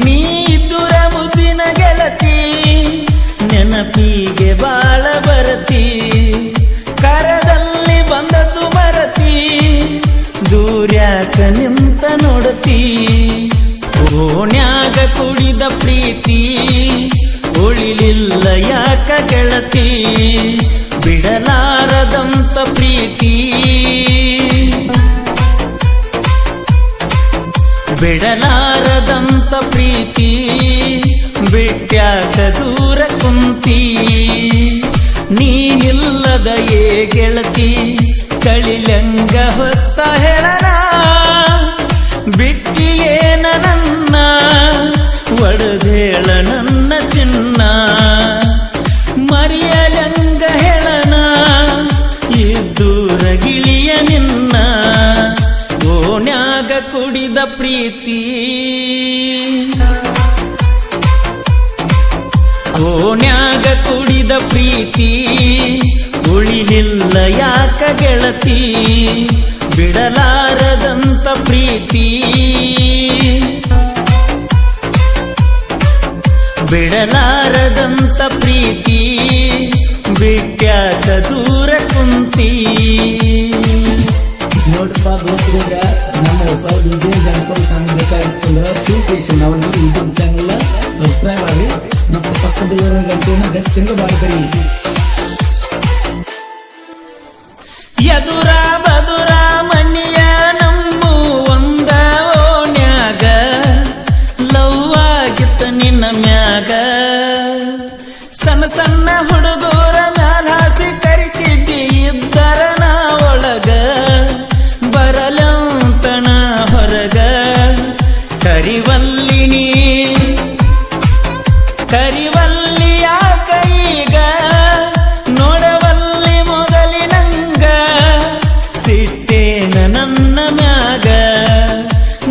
ನೀ ಇದ್ದುರ ಮುದ್ದಿನ ಗೆಳತಿ ನೆನಪಿಗೆ ಬಾಳ ಬರತಿ ಕರದಲ್ಲಿ ಬಂದದ್ದು ಮರತಿ ದೂರ್ಯಾಕ ನಿಂತ ನೋಡತಿ ಓಣ್ಯಾಗ ಕುಡಿದ ಪ್ರೀತಿ ಉಳಿಲಿಲ್ಲ ಯಾಕ ಗೆಳತಿ ಬಿಡಲಾರದಂತ ಪ್ರೀತಿ ಬಿಡಲಾರದಂತ ಪ್ರೀತಿ ಬಿಟ್ಯಾಕ ದೂರ ಕುಂತಿ ನೀನಿಲ್ಲದ ಏ ಗೆಳತಿ ಕಳಿಲಂಗ ಹೊತ್ತ ಹೇಳನ ಬಿಟ್ಟಿಯೇನ ನನ್ನ ಒಡೆದೇಳ ನನ್ನ ಚಿನ್ನ ಮರಿಯಲಂಗ ಹೇಳನ ಇದ್ದೂರ ಗಿಳಿಯ ನಿನ್ನ ಓಣ್ಯಾಗ ಕುಡಿದ ಪ್ರೀತಿ ಓಣ್ಯಾಗ ಕುಡಿದ ಪ್ರೀತಿ ಉಳಿಲಿಲ್ಲ ಯಾಕ ಗೆಳತಿ ಬಿಡಲಾರದಂತ ಪ್ರೀತಿ ಬಿಡಲಾರದಂತ ಪ್ರೀತಿ ಬಿಟ್ಯಾಕ ದೂರ ಕುಂತಿ ನೋಡಪ್ಪ ದೋಸ್ತರಿಗ ನಮ್ಮ ಹೊಸ ಡಿಜೆ ಜಾನಪದ ಸಾಂಗ್ ಬೇಕಾಗಿತ್ತಂದ್ರೆ ಸಿಂಪೇಶನ್ ನಾವು ಯೂಟ್ಯೂಬ್ ಚಾನಲ್ ಸಬ್ಸ್ಕ್ರೈಬ್ ಆಗಿ ಮತ್ತು ಪಕ್ಕದ ಗಂಟೆನ ಗಚ್ಚಂಗ ಬಾರಿಸರಿ ಎದುರ ಬದುರ ಮಣ್ಣಿಯ ನಮ್ಮು ಒಂದ ಓಣ್ಯಾಗ ಲವ್ ಆಗಿತ್ತ ನಿನ್ನ ಮ್ಯಾಗ ಸಣ್ಣ ಸಣ್ಣ ಹುಡುಗರ ಮ್ಯಾಲ ಹಾಸಿ ಕರಿತಿದ್ದಿ ಇದ್ದರ ನಾ ಒಳಗ ಬರಲಂತಣ ಹೊರಗ ಕರಿವಲ್ಲಿನಿ ಕರಿವಲ್ಲಿ ಯಾಕ ಈಗ ನೋಡವಲ್ಲಿ ಮೊದಲಿನಂಗ ಸಿಟ್ಟೇನ ನನ್ನ ಮ್ಯಾಗ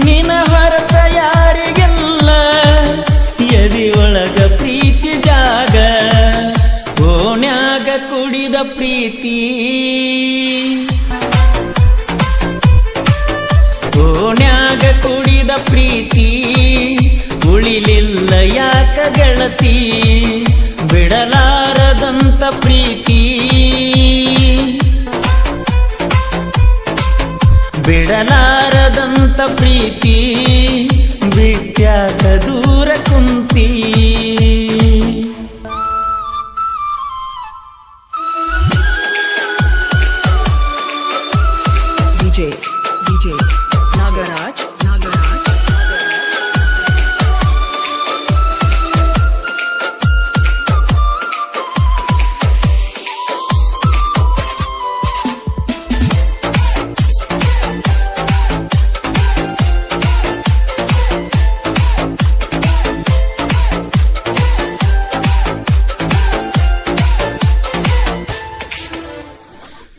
ನಿನ ಹೊರತ ಯಾರಿಗೆಲ್ಲ ಎದಿ ಒಳಗ ಪ್ರೀತಿ ಜಾಗ ಓಣ್ಯಾಗ ಕುಡಿದ ಪ್ರೀತಿ ಓಣ್ಯಾಗ ಕುಡಿದ ಪ್ರೀತಿ ಉಳಿಲಿಲ್ಲ ಯಾಕ ಗೆಳತಿ ಬಿಡಲಾರದಂತ ಪ್ರೀತಿ ಬಿಡಲಾರದಂತ ಪ್ರೀತಿ ಬಿಟ್ಯಾಕ ದೂರ ಕುಂತಿ DJ Nagaraj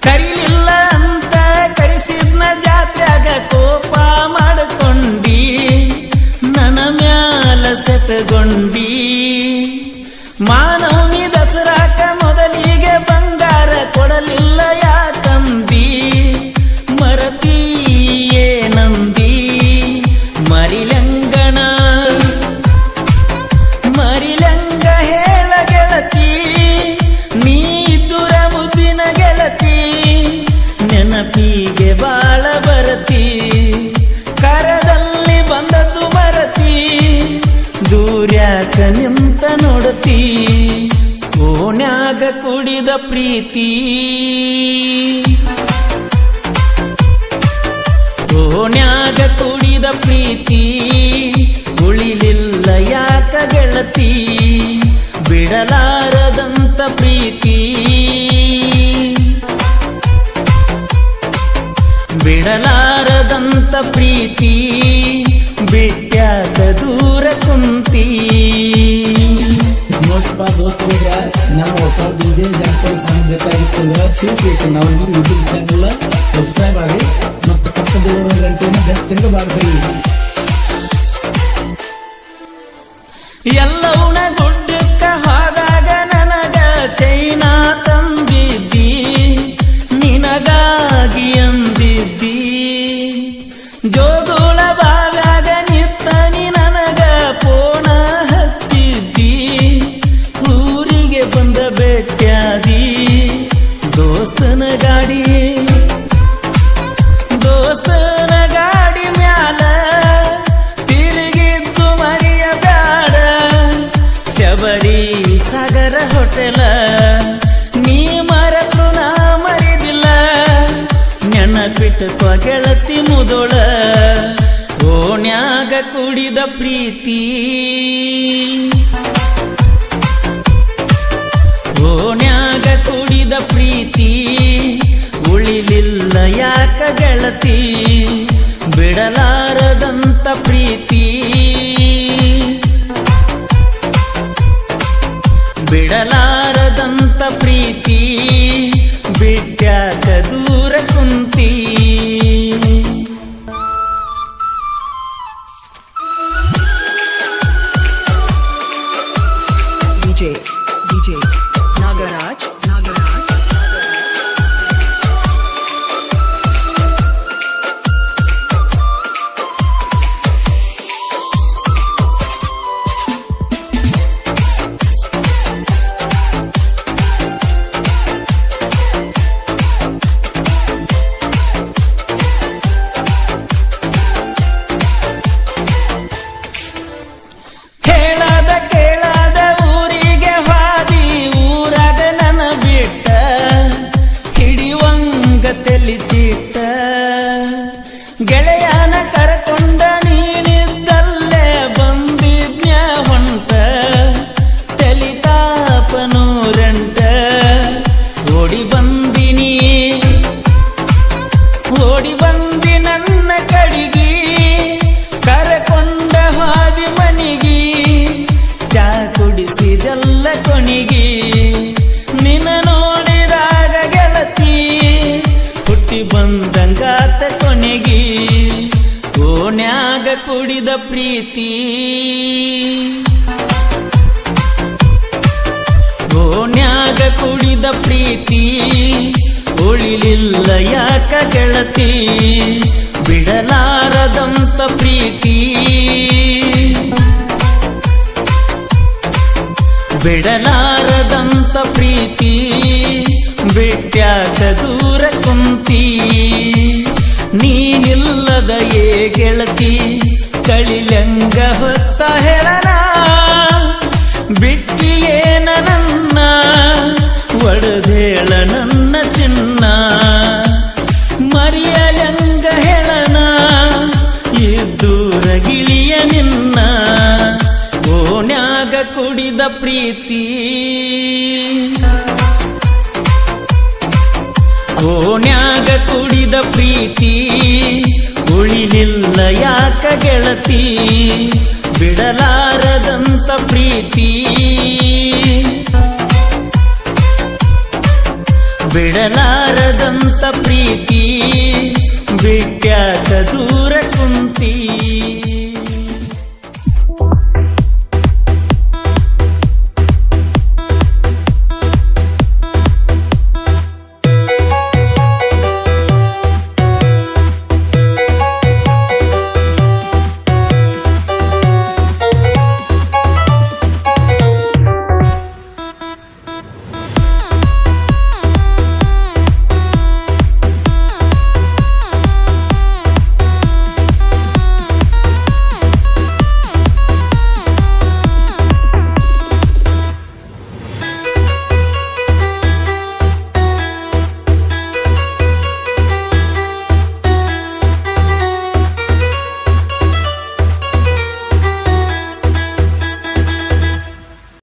ಕರಿಲಿಲ್ಲ ಅಂತ ಕರೆಸಿದ್ನ ಜಾತ್ರೆಗ ಕೋಪ ಮಾಡಿಕೊಂಡಿ ನನ್ನ ಮ್ಯಾಲ ಸೆಟಗೊಂಡಿ ಮಾನವನಿ ದಸರಾಕ ಮೊದಲಿಗೆ ಬಂಗಾರ ಕೊಡಲಿಲ್ಲ ಯಾಕಂದಿ ಮರತೀಯೇ ನಂದಿ ಮರಿಲಂಗನ ಮರಿಲಂಗ ಹೇಳ ಗೆಳತಿ ನೀ ಇದ್ದುರ ಮುದ್ದಿನ ಗೆಳತಿ ನೆನಪಿಗೆ ಬಾಳ ಬರತಿ ಕರದಲ್ಲಿ ಬಂದದ್ದು ಮರತಿ ದೂರ್ಯಾಕ ನಿಂತ ನೋಡತಿ ಓಣ್ಯಾಗ ಕುಡಿದ ಪ್ರೀತಿ ಓಣ್ಯಾಗ ಕುಡಿದ ಪ್ರೀತಿ ಉಳಿಲಿಲ್ಲ ಯಾಕ ಗೆಳತಿ ಬಿಡಲಾರದಂತ ಪ್ರೀತಿ ಬಿಡಲಾರದಂತ ಪ್ರೀತಿ ಬಿಟ್ಯಾಕ ದೂರ ಕುಂತಿ ನೋಡಪ್ಪ ದೋಸ್ತರಿಗ ನಮ್ಮ ಹೊಸ ಡಿಜೆ ಜಾನಪದ ಸಾಂಗ್ ಬೇಕಾಗಿತ್ತಂದ್ರೆ ಸಿಂಪೇಶನ್ ನಾವು ಯೂಟ್ಯೂಬ್ ಚಾನಲ್ ಸಬ್ಸ್ಕ್ರೈಬ್ ಆಗಿ ಮತ್ತು ಪಕ್ಕದ ಗಂಟೆನ ಗಚ್ಚಂಗ ಬಾರಿಸರಿ ಎಲ್ಲವನ ಗುಡ್ಡಕ್ಕ ಹೋದಾಗ ನನಗ ಚೈನಾ ತಂದಿದ್ದಿ ನಿನಗಾಗಿ ಅಂದಿದ್ದಿ ಜೋಗುಳ ಬಾವ್ಯಾಗ ನಿತ್ತ ನೀ ನನಗ ಶಬರಿ ಸಾಗರ ಹೋಟೆಲ ನೀ ಮರೆತು ನಾ ಮರಿದಿಲ್ಲ ನೆನಪಿಟ್ಟುಕೋ ಗೆಳತಿ ಮುದೋಳ ಓಣ್ಯಾಗ ಕುಡಿದ ಪ್ರೀತಿ ಓಣ್ಯಾಗ ಕುಡಿದ ಪ್ರೀತಿ ಉಳಿಲಿಲ್ಲ ಯಾಕ ಗೆಳತಿ ಬಿಡಲಾರದಂತ ಪ್ರೀತಿ ಬಿಡಲಾರದಂತ ಪ್ರೀತಿ ಬಿಟ್ಯಾಕ ದೂರ ಕುಂತಿ DJ Nagaraj ಹೇಳದ ಕೇಳದ ಊರಿಗೆ ಹಾದಿ ಊರಾಗ ನನ್ನ ಬಿಟ್ಟ ಹಿಡಿಯುವಂಗ ತೆಲಿಚಿಟ್ಟ ಗೆಳೆಯನ ಕರಕೊಂಡ ನೀನಿದ್ದಲ್ಲೇ ಬಂದಿದ್ನ್ಯ ಹೊಂಟ ತೆಲಿತಾಪ ನೂರೆಂಟ ಓಡಿ ಬಂದಿನಿ ಓಡಿ ಬಂದಿ ನನ್ನ ಕಡಿಗಿ ಕರಕೊಂಡ ಹಾದಿ ಮನಿಗಿ ಚಾ ಕುಡಿಸಿದೆಲ್ಲ ಕೊನಿಗಿ ನಿನ್ನ ನೋಡಿದಾಗ ಗೆಳತಿ ಹುಟ್ಟಿ ಬಂದಂಗಾತ ಕೊನೆಗಿ ಓಣ್ಯಾಗ ಕುಡಿದ ಪ್ರೀತಿ ಓಣ್ಯಾಗ ಕುಡಿದ ಪ್ರೀತಿ ಉಳಿಲಿಲ್ಲ ಯಾಕ ಗೆಳತಿ ಬಿಡಲಾರದಂತ ಪ್ರೀತಿ ಬಿಡಲಾರದಂತ ಪ್ರೀತಿ ಬಿಟ್ಯಾಕ ದೂರ ಕುಂತಿ ನೀನಿಲ್ಲದ ಏ ಗೆಳತಿ ಕಳಿಲಂಗ ಹೊತ್ತ ಹೇಳನ ಬಿಟ್ಟಿಯೇನ ನನ್ನ ಒಡೆದೇಳ ನನ್ನ ಚಿನ್ನ ಮರಿಯಲಂಗ ಹೇಳನ ಇದ್ದೂರ ಗಿಳಿಯ ನಿನ್ನ ಓಣ್ಯಾಗ ಕುಡಿದ ಪ್ರೀತಿ ಓಣ್ಯಾಗ ಕುಡಿದ ಪ್ರೀತಿ ಉಳಿಲಿಲ್ಲ ಯಾಕ ಗೆಳತಿ ಬಿಡಲಾರದಂತ ಪ್ರೀತಿ ಬಿಡಲಾರದಂತ ಪ್ರೀತಿ ಬಿಟ್ಯಾಕ ದೂರ ಕುಂತಿ